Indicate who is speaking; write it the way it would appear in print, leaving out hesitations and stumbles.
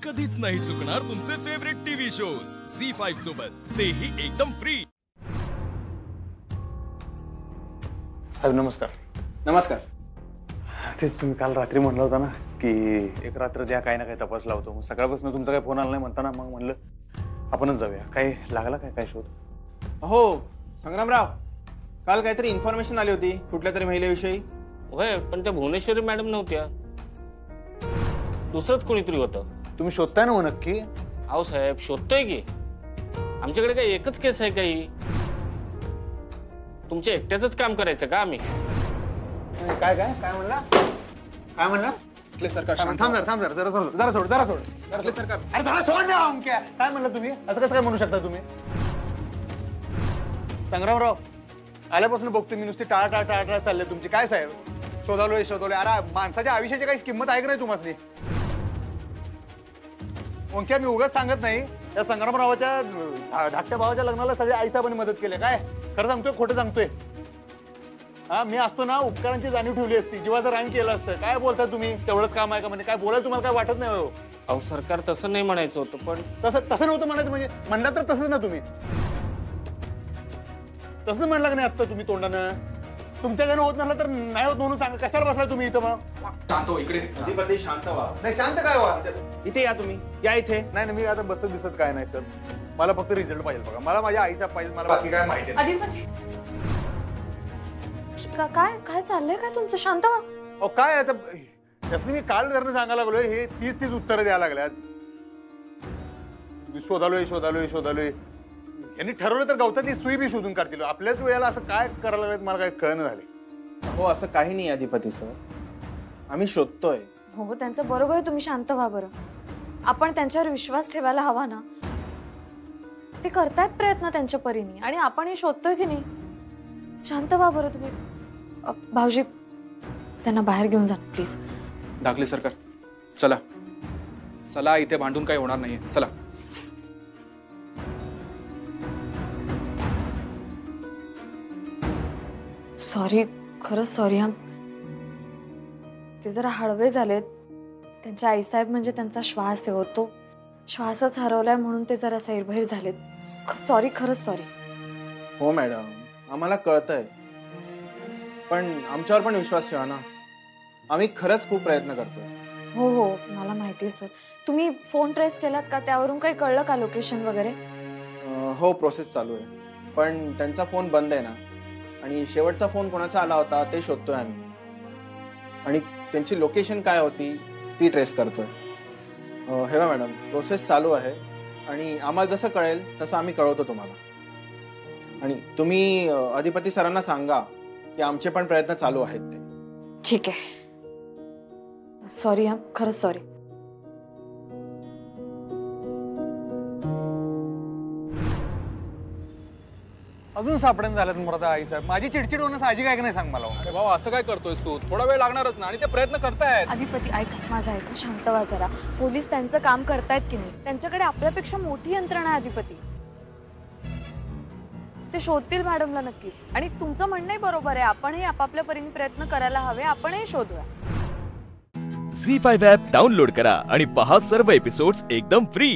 Speaker 1: कधीच नाही चुकणार तुमचे फेवरेट टीव्ही शोज झी5 सोबत, तेही एकदम फ्री।
Speaker 2: साहेब नमस्कार।
Speaker 3: नमस्कार।
Speaker 2: तेच तुम्ही काल रात्री म्हणलं होता ना की एक रात्र द्या, काही ना काही तपास लावतो। मग सकाळपासून तुमचा काही फोन आला नाही म्हणताना मग म्हणलं आपणच जाऊया। काय लागला काय शोध?
Speaker 3: हो संग्रामराव, काल काहीतरी इन्फॉर्मेशन आली होती कुठल्या तरी महिलेविषयी।
Speaker 4: होय, पण त्या भुवनेश्वरी मॅडम नव्हत्या, दुसरंच कोणीतरी होतं।
Speaker 2: तुम्ही शोधताय ना नक्की?
Speaker 4: अहो साहेब, शोधतोय की। आमच्याकडे काही एकच केस आहे काही? तुमच्या एकट्याच काम करायचं का आम्ही?
Speaker 2: काय काय काय म्हणला? काय म्हणला?
Speaker 3: सरकार
Speaker 2: थांब जरा सोड।
Speaker 3: सरकार
Speaker 2: अरे जरा सोड ना अमक्या। काय म्हणलं तुम्ही? असं कसं काय म्हणू शकता तुम्ही? संग्रामराव, आल्यापासून बघतो मी नुसती टाळा चालले तुमची। काय साहेब शोधालोय? अरे माणसाच्या आयुष्याची काही किंमत आहे का नाही तुम्हाला? ओंक्या, मी उगाच सांगत नाही। त्या संग्रामरावाच्या धाकट्या भावाच्या लग्नाला सगळे आईसाहेबांनी मदत केली। काय खरं सांगतोय खोटं सांगतोय? हा, मी असतो ना उपकारांची जाणीव ठेवली असती, जीवाचं रान केलं असतं। काय बोलता तुम्ही? तेवढंच काम आहे का? म्हणजे काय बोलायला तुम्हाला काय वाटत नाही? हो
Speaker 4: अहो सरकार, तसं नाही म्हणायचं होतं, पण
Speaker 2: तसं नव्हतं म्हणायचं। म्हणजे म्हणलं तर तसंच ना तुम्ही? तसं म्हणलं का नाही आत्ता तुम्ही तोंडानं? तुमच्याकडनं होत नसलं तर नाही होत म्हणून सांगा। कशाला बसला तुम्ही इथं? मग
Speaker 3: शांत हो, इकडे अधिपती शांत व्हा।
Speaker 2: नाही शांत काय व्हा?
Speaker 3: इथे या तुम्ही, या इथे।
Speaker 2: नाही मी आता बसत दिसत काय नाही सर। मला फक्त रिझल्ट पाहिजे बघा। मला माझ्या आईचा पाहिजे, मला बाकी काय माहिती नाही।
Speaker 5: अधिपती काय चाललंय? काय तुमचं? शांत व्हा।
Speaker 2: अहो काय आता यासनी मी काल धरणं सांगायला लागलोय, हे 30 उत्तरं द्यायला लागल्यात। शोधालोय यांनी ठरवलं तर गवतातली सुई बी शोधून काढतील। आपल्याच वेळेला असं काय करायला लागलं मला काय कळणं झाले।
Speaker 3: हो असं काही नाही अधिपती सर, आम्ही शोधतोय।
Speaker 5: हो त्यांचं बरोबर आहे, तुम्ही शांत व्हा बरं। आपण त्यांच्यावर विश्वास ठेवायला हवा ना। ते करतायत प्रयत्न त्यांच्या परीने आणि आपणही शोधतोय की नाही। शांत व्हा बरं तुम्ही। भाऊजी, त्यांना बाहेर घेऊन जा प्लीज।
Speaker 6: दाखले सरकार, चला इथे भांडून काही होणार नाहीये, चला।
Speaker 5: सॉरी, खरंच सॉरी। ते जरा हळवे झालेत। त्यांच्या आईसाहेब म्हणजे त्यांचा श्वास आहे, तो श्वासच हरवलाय म्हणून ते जरा सैरभैर झालेत। सॉरी, खरंच सॉरी।
Speaker 3: हो मॅडम, आम्हाला कळतंय, पण आमच्यावर पण विश्वास ठेवा ना। आम्ही खरंच खूप प्रयत्न करतोय।
Speaker 5: हो मला माहिती आहे सर। तुम्ही फोन ट्रेस केलात का? त्यावरून काही कळलं का लोकेशन वगैरे?
Speaker 3: हो प्रोसेस चालू आहे, पण त्यांचा फोन बंद आहे ना, आणि शेवटचा फोन कोणाचा आला होता ते शोधतोय आम्ही, आणि त्यांची लोकेशन काय होती ती ट्रेस करतोय। हे बघा मॅडम, प्रोसेस चालू आहे आणि आम्हाला जसं कळेल तसं आम्ही कळवतो तुम्हाला। आणि तुम्ही अधिपती सरांना सांगा की आमचे पण प्रयत्न चालू आहेत ते।
Speaker 5: ठीक आहे, सॉरी। खरंच सॉरी।
Speaker 2: अजून सापडून झाल्यात मुरादा आई साहेब। माझी चिडचिड होणं साहजिक आहे की नाही सांग मला?
Speaker 6: अरे भाऊ, असं काय करतोयस तू? थोडा वेळ लागणारच ना, आणि ते प्रयत्न करतायत।
Speaker 5: अधिपती ऐका, माझा ऐका, शांत व्हा जरा। पोलीस त्यांचं काम करतायत की नाही? त्यांच्याकडे आपल्यापेक्षा मोठी यंत्रणा आहे अधिपती। ते शोधतील मॅडमला नक्कीच। आणि तुमचं म्हणणंही बरोबर आहे, आपणही आपापल्या परीने प्रयत्न करायला हवे, आपणही शोधूया।
Speaker 1: झी5 ॲप डाउनलोड करा आणि पहा सर्व एपिसोड्स एकदम फ्री।